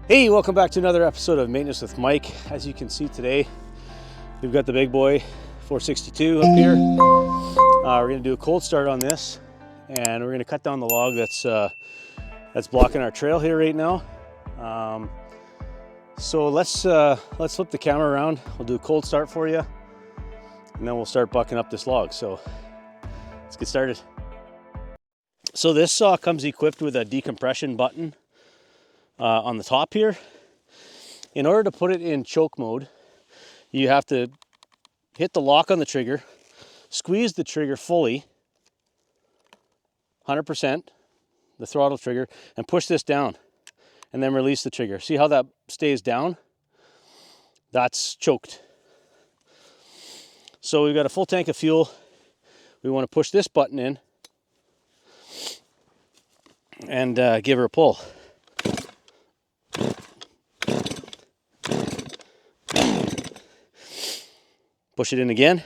Hey, welcome back to another episode of Maintenance with Mike. As you can see today, we've got the big boy 462 up here. We're going to do a cold start on this, and we're going to cut down the log that's blocking our trail here right now. So let's flip the camera around. We'll do a cold start for you, and then we'll start bucking up this log. So let's get started. So this saw comes equipped with a decompression button on the top here. In order to put it in choke mode, you have to hit the lock on the trigger, squeeze the trigger fully, 100%, the throttle trigger, and push this down, and then release the trigger. See how that stays down? That's choked. So we've got a full tank of fuel. We want to push this button in and give her a pull. Push it in again.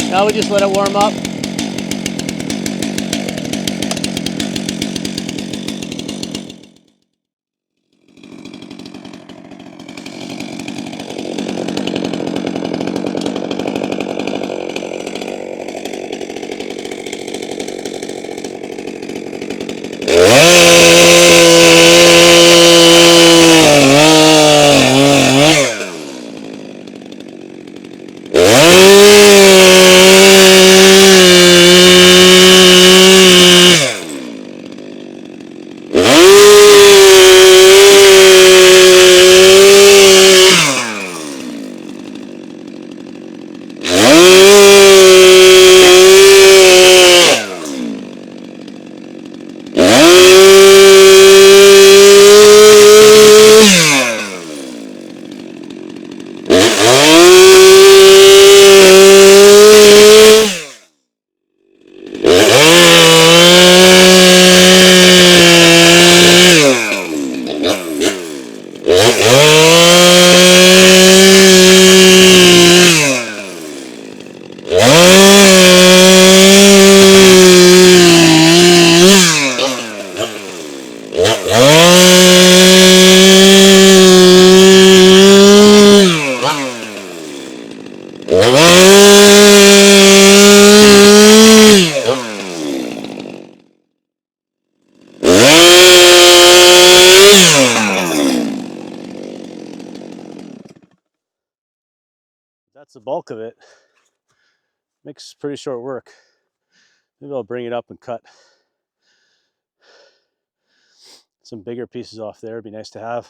Now we just let it warm up. That's the bulk of it. Makes pretty short work. Maybe I'll bring it up and cut some bigger pieces off there. It'd be nice to have.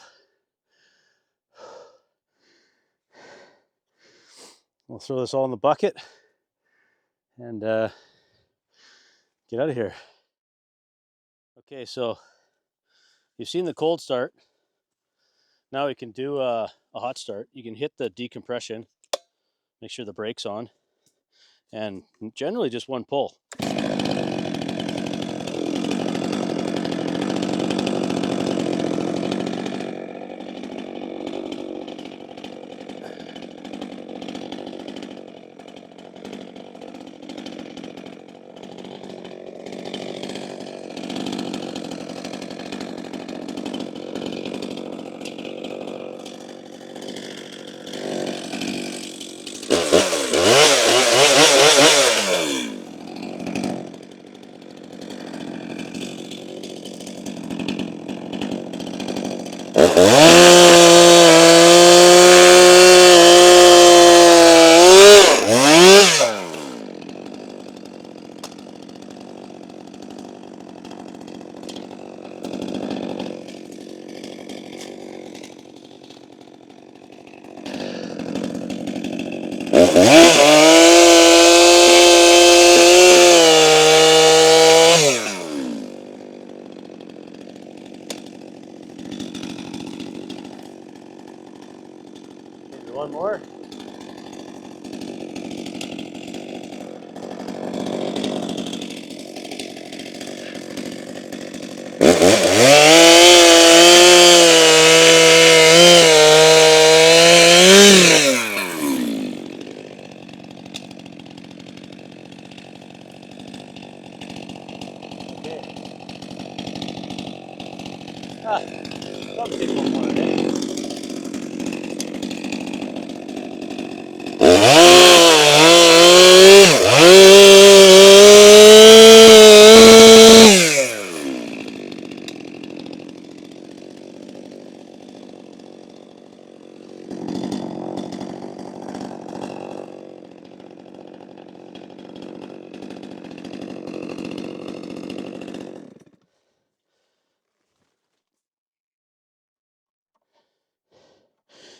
We'll throw this all in the bucket and get out of here. Okay, so you've seen the cold start. Now we can do a hot start. You can hit the decompression, make sure the brake's on, and generally just one pull. One more.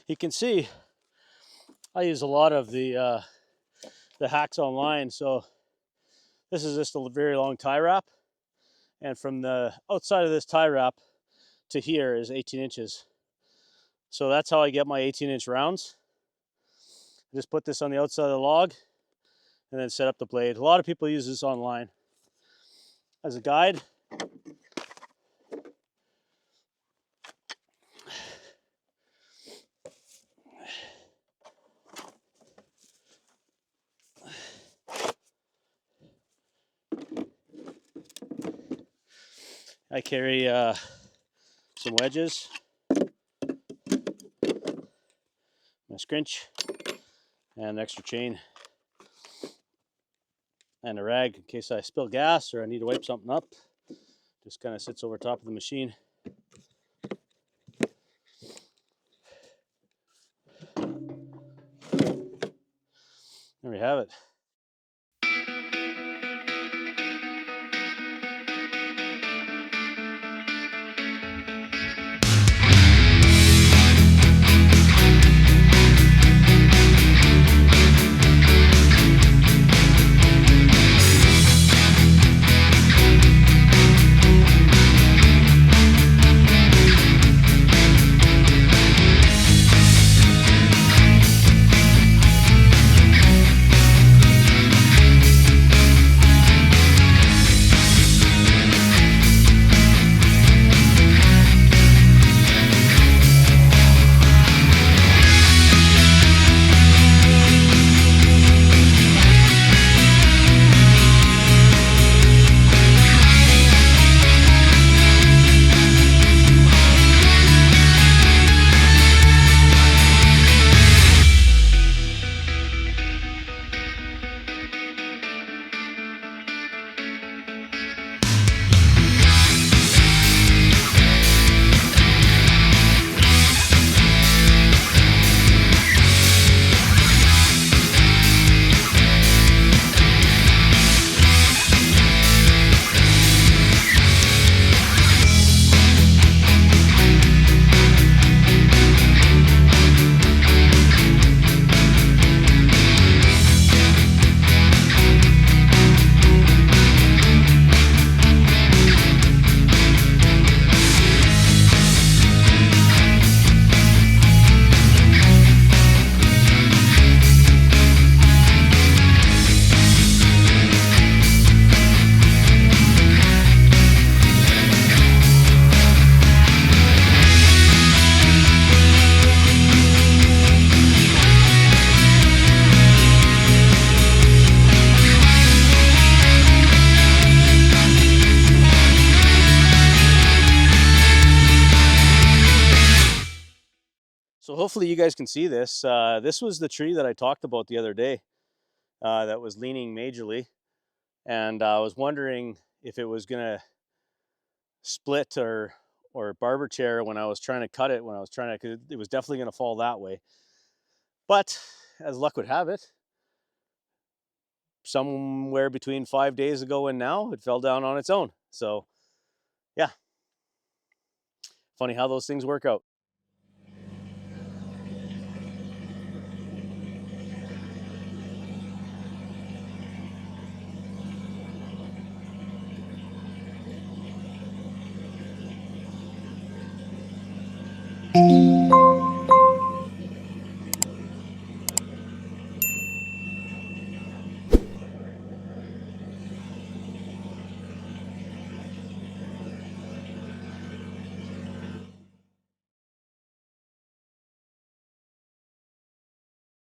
You can see I use a lot of the hacks online. So this is just a very long tie wrap, and from the outside of this tie wrap to here is 18 inches. So that's how I get my 18-inch rounds. I just put this on the outside of the log and then set up the blade. A lot of people use this online as a guide. I carry some wedges, my scrinch, and an extra chain, and a rag in case I spill gas or I need to wipe something up. Just kind of sits over top of the machine. There we have it. So hopefully you guys can see this. This was the tree that I talked about the other day that was leaning majorly. And I was wondering if it was gonna split or barber chair when I was trying to cut it, because it was definitely gonna fall that way. But as luck would have it, somewhere between 5 days ago and now, it fell down on its own. So yeah, funny how those things work out.